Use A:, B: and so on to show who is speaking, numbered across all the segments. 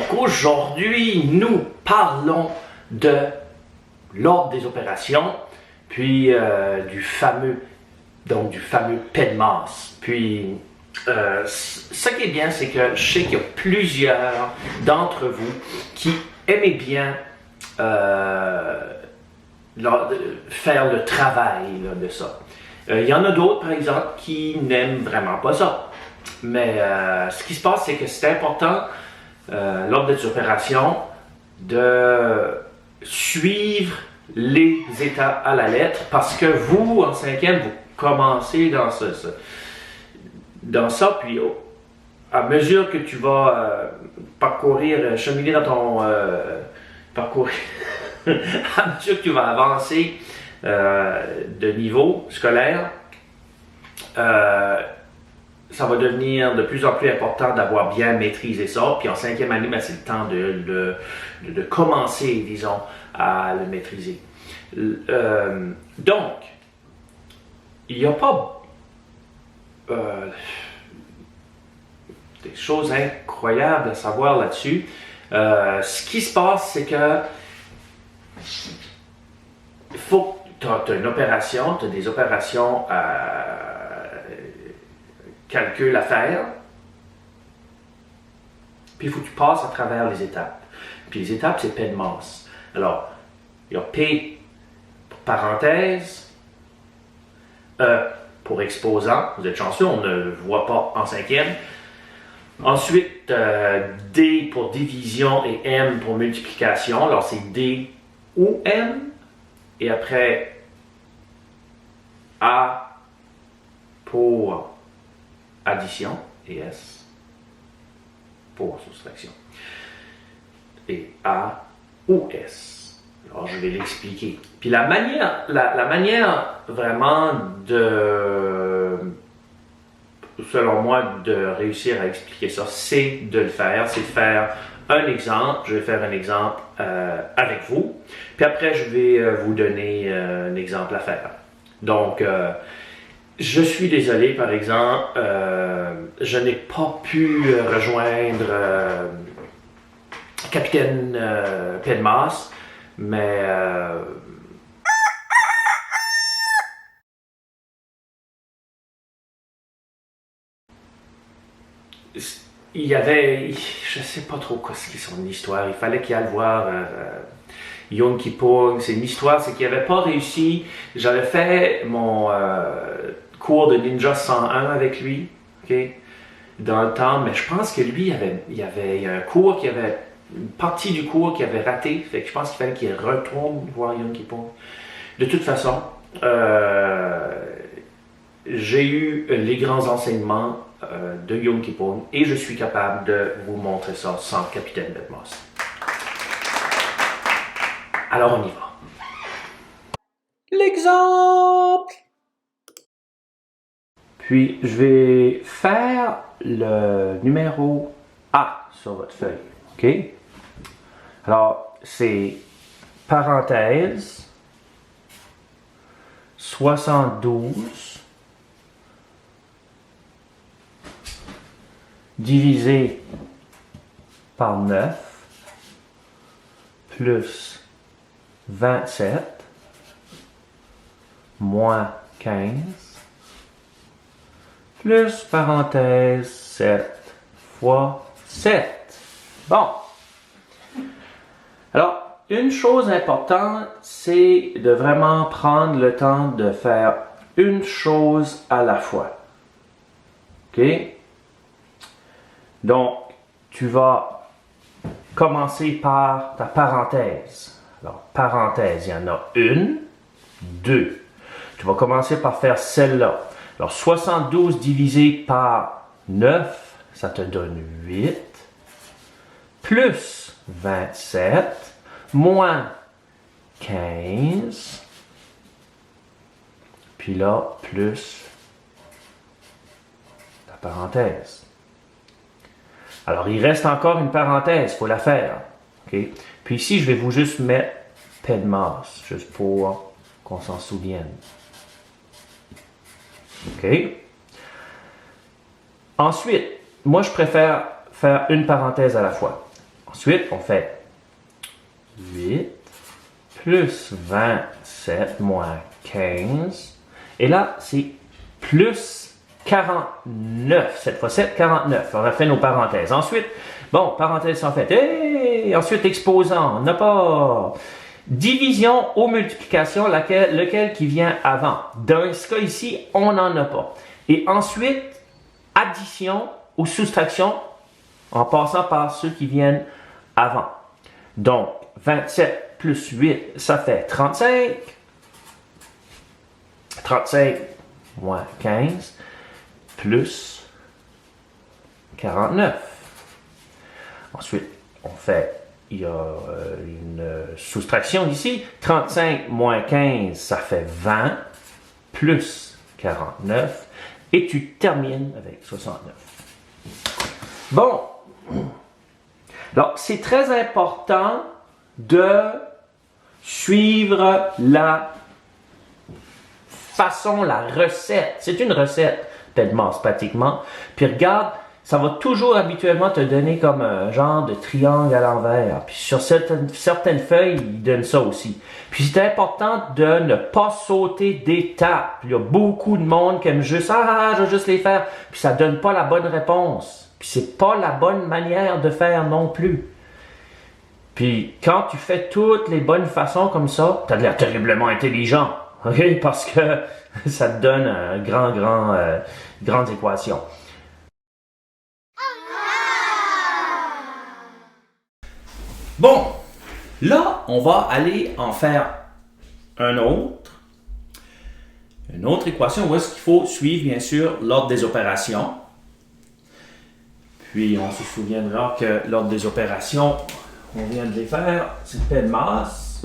A: Donc aujourd'hui, nous parlons de l'ordre des opérations, puis du fameux PEDMAS. Puis ce qui est bien, c'est que je sais qu'il y a plusieurs d'entre vous qui aimaient bien faire le travail de ça. Il y en a d'autres, par exemple, qui n'aiment vraiment pas ça. Mais ce qui se passe, c'est que c'est important, lors des opérations, de suivre les étapes à la lettre, parce que vous, en cinquième, vous commencez dans ça, puis à mesure que tu vas cheminer dans ton parcours, à mesure que tu vas avancer de niveau scolaire, ça va devenir de plus en plus important d'avoir bien maîtrisé ça. Puis en cinquième année, c'est le temps de commencer, disons, à le maîtriser. Donc, il n'y a pas des choses incroyables à savoir là-dessus. Ce qui se passe, c'est que tu as une opération, tu as des opérations calcul à faire, puis il faut que tu passes à travers les étapes. Puis les étapes, c'est PEDMAS. Alors, il y a P pour parenthèse, E pour exposant, vous êtes chanceux, on ne le voit pas en cinquième. Ensuite, D pour division et M pour multiplication. Alors, c'est D ou M. Et après, A pour addition et S pour soustraction. Et A ou S. Alors, je vais l'expliquer. Puis la manière vraiment selon moi, de réussir à expliquer ça, c'est de le faire. C'est de faire un exemple. Je vais faire un exemple avec vous. Puis après, je vais vous donner un exemple à faire. Donc, je suis désolé, par exemple, je n'ai pas pu rejoindre Capitaine PEDMAS, mais il y avait, je ne sais pas trop ce qui est son histoire, il fallait qu'il aille voir Yom Kippur. C'est une histoire, c'est qu'il n'avait pas réussi. J'avais fait mon cours de Ninja 101 avec lui, okay, dans le temps, mais je pense que lui, il y avait un cours une partie du cours qu'il avait raté, fait que je pense qu'il fallait qu'il retourne voir Yom Kippur. De toute façon, j'ai eu les grands enseignements de Yom Kippur et je suis capable de vous montrer ça sans Capitaine PEDMAS. Alors on y va. L'exemple! Puis je vais faire le numéro A sur votre feuille. OK? Alors, c'est parenthèse 72 divisé par 9 plus 27 moins 15 plus parenthèse 7 fois 7. Bon. Alors, une chose importante, c'est de vraiment prendre le temps de faire une chose à la fois. OK? Donc, tu vas commencer par ta parenthèse. Alors, parenthèse, il y en a une, deux. Tu vas commencer par faire celle-là. Alors, 72 divisé par 9, ça te donne 8, plus 27, moins 15, puis là, plus ta parenthèse. Alors, il reste encore une parenthèse, il faut la faire. Okay? Puis ici, je vais vous juste mettre PEDMAS, juste pour qu'on s'en souvienne. OK? Ensuite, moi, je préfère faire une parenthèse à la fois. Ensuite, on fait 8 plus 27 moins 15. Et là, c'est plus 49. Cette fois-ci, 49. On a fait nos parenthèses. Ensuite, bon, parenthèses sont faites. Et ensuite, exposant. On n'a pas... Division ou multiplication, lequel qui vient avant. Dans ce cas ici, on n'en a pas. Et ensuite, addition ou soustraction, en passant par ceux qui viennent avant. Donc, 27 plus 8, ça fait 35. 35 moins 15 plus 49. Ensuite, on fait, il y a une soustraction ici. 35 moins 15, ça fait 20 plus 49. Et tu termines avec 69. Bon. Alors, c'est très important de suivre la façon, la recette. C'est une recette, PEDMAS, pratiquement. Puis regarde, ça va toujours habituellement te donner comme un genre de triangle à l'envers. Puis sur certaines feuilles, il donne ça aussi. Puis c'est important de ne pas sauter d'étapes. Il y a beaucoup de monde qui aime juste, je vais juste les faire. Puis ça donne pas la bonne réponse. Puis c'est pas la bonne manière de faire non plus. Puis quand tu fais toutes les bonnes façons comme ça, tu as l'air terriblement intelligent. OK? Parce que ça te donne un grande équation. Bon, là, on va aller en faire une autre équation où est-ce qu'il faut suivre, bien sûr, l'ordre des opérations. Puis, on se souviendra que l'ordre des opérations, on vient de les faire, c'est PEDMAS.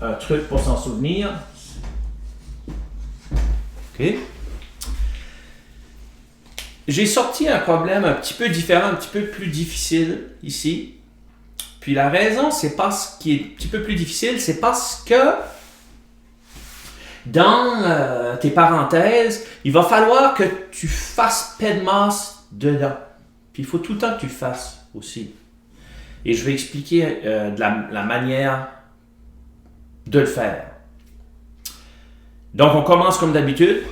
A: Un truc pour s'en souvenir. OK. J'ai sorti un problème un petit peu différent, un petit peu plus difficile ici. Puis la raison, c'est parce qu'il est un petit peu plus difficile, c'est parce que dans tes parenthèses, il va falloir que tu fasses PEDMAS dedans. Puis il faut tout le temps que tu le fasses aussi. Et je vais expliquer la manière de le faire. Donc on commence comme d'habitude.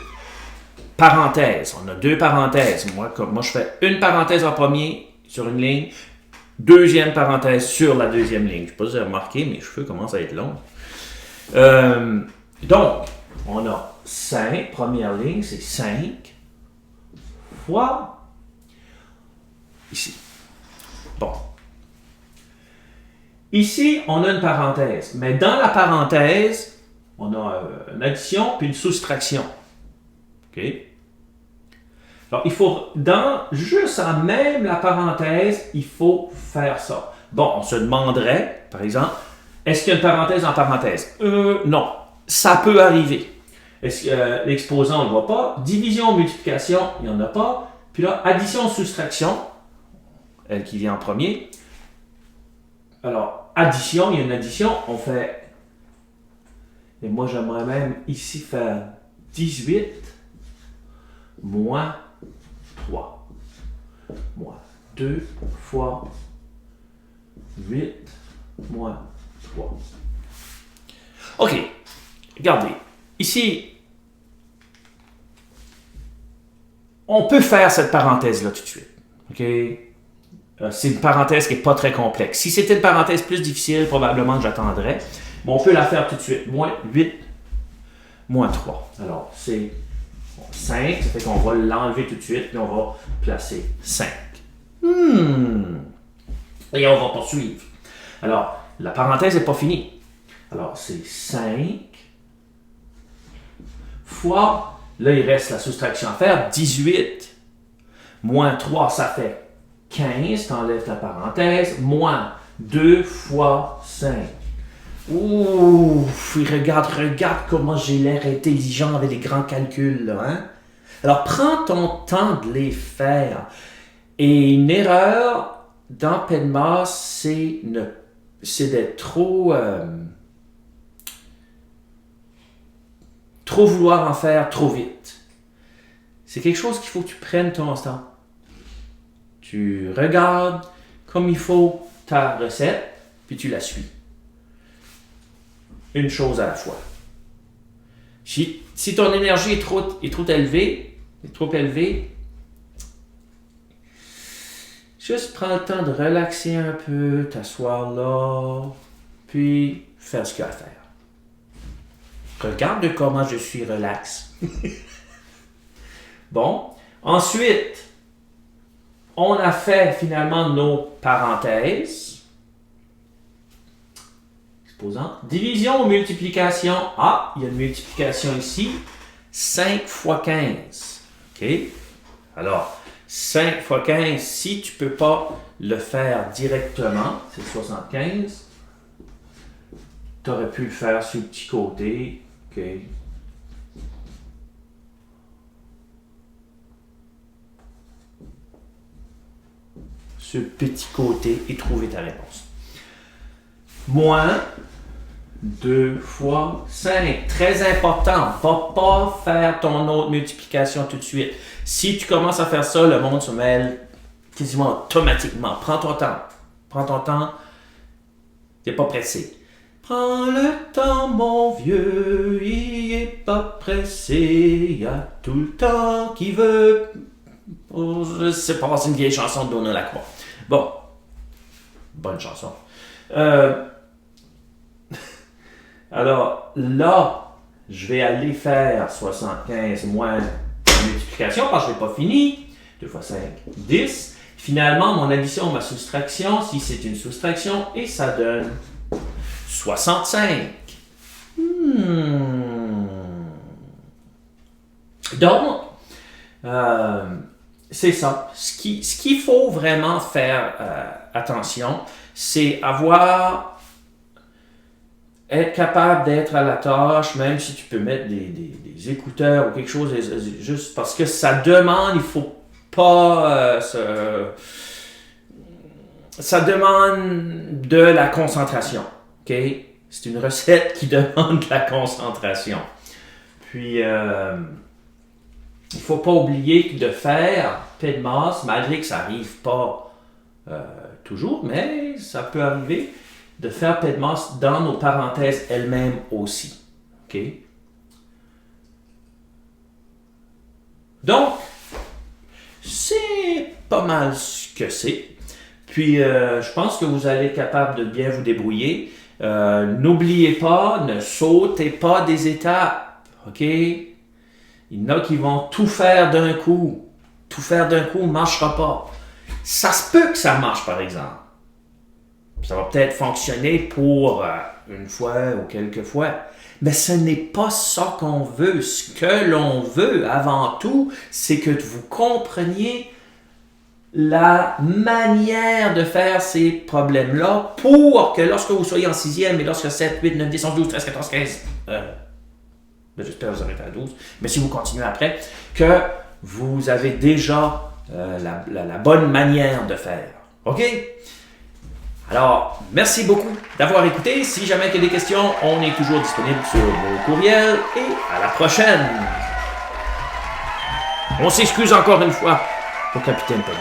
A: Parenthèse. On a deux parenthèses. Moi, je fais une parenthèse en premier sur une ligne. Deuxième parenthèse sur la deuxième ligne. Je ne sais pas si vous avez remarqué, mes cheveux commencent à être longs. Donc, on a 5, première ligne, c'est 5 fois ici. Bon. Ici, on a une parenthèse. Mais dans la parenthèse, on a une addition puis une soustraction. OK? Alors, il faut, juste en même la parenthèse, il faut faire ça. Bon, on se demanderait, par exemple, est-ce qu'il y a une parenthèse en parenthèse? Non. Ça peut arriver. Est-ce que l'exposant, on ne le voit pas? Division, multiplication, il n'y en a pas. Puis là, addition, soustraction, elle qui vient en premier. Alors, addition, il y a une addition, on fait... Et moi, j'aimerais même ici faire 18 moins 3. Moins 2 fois 8 moins 3. OK. Regardez. Ici, on peut faire cette parenthèse-là tout de suite. OK? C'est une parenthèse qui n'est pas très complexe. Si c'était une parenthèse plus difficile, probablement que j'attendrais. Mais on peut la faire tout de suite. Moins 8 moins 3. Alors, c'est 5, ça fait qu'on va l'enlever tout de suite, puis on va placer 5. Et on va poursuivre. Alors, la parenthèse n'est pas finie. Alors, c'est 5 fois, là, il reste la soustraction à faire, 18 moins 3, ça fait 15, tu enlèves ta parenthèse, moins 2 fois 5. Ouh, regarde comment j'ai l'air intelligent avec les grands calculs, là, hein? Alors, prends ton temps de les faire. Et une erreur dans PEDMAS, c'est d'être trop vouloir en faire trop vite. C'est quelque chose qu'il faut que tu prennes ton temps. Tu regardes comme il faut, ta recette, puis tu la suis. Une chose à la fois. Si ton énergie est trop élevée, juste prends le temps de relaxer un peu, t'asseoir là, puis faire ce qu'il y a à faire. Regarde comment je suis relax. Bon, ensuite, on a fait finalement nos parenthèses. Exposant. Division ou multiplication. Ah, il y a une multiplication ici. 5 fois 15. OK? Alors, 5 fois 15, si tu ne peux pas le faire directement, c'est 75. Tu aurais pu le faire sur le petit côté. OK? Ce petit côté et trouver ta réponse. Moins 2 fois 5. Très important. Va pas faire ton autre multiplication tout de suite. Si tu commences à faire ça, le monde se mêle quasiment automatiquement. Prends ton temps. Prends ton temps. T'es pas pressé. Prends le temps, mon vieux, il est pas pressé. Il y a tout le temps qu'il veut. Oh, je sais pas, c'est une vieille chanson de Donna Lacroix. Bon. Bonne chanson. Alors, là, je vais aller faire 75 moins la multiplication parce que je n'ai pas fini. 2 fois 5, 10. Finalement, mon addition, ma soustraction, si c'est une soustraction, et ça donne 65. Donc, c'est ça. Ce qu'il faut vraiment faire attention, c'est être capable d'être à la tâche, même si tu peux mettre des écouteurs ou quelque chose, juste parce que ça demande, il faut pas ça demande de la concentration. OK? C'est une recette qui demande de la concentration. Puis, il ne faut pas oublier de faire paix de masse, malgré que ça n'arrive pas toujours, mais ça peut arriver, de faire paix de masse dans nos parenthèses elles-mêmes aussi. OK? Donc, c'est pas mal ce que c'est. Puis, je pense que vous allez être capable de bien vous débrouiller. N'oubliez pas, ne sautez pas des étapes. OK? Il y en a qui vont tout faire d'un coup. Tout faire d'un coup ne marchera pas. Ça se peut que ça marche, par exemple. Ça va peut-être fonctionner pour une fois ou quelques fois. Mais ce n'est pas ça qu'on veut. Ce que l'on veut, avant tout, c'est que vous compreniez la manière de faire ces problèmes-là pour que lorsque vous soyez en 6e et lorsque 7, 8, 9, 10, 11, 12, 13, 14, 15, j'espère que vous arrêtez à 12, mais si vous continuez après, que vous avez déjà la bonne manière de faire. OK? Alors, merci beaucoup d'avoir écouté. Si jamais il y a des questions, on est toujours disponible sur vos courriels et à la prochaine. On s'excuse encore une fois pour Capitaine Pénis.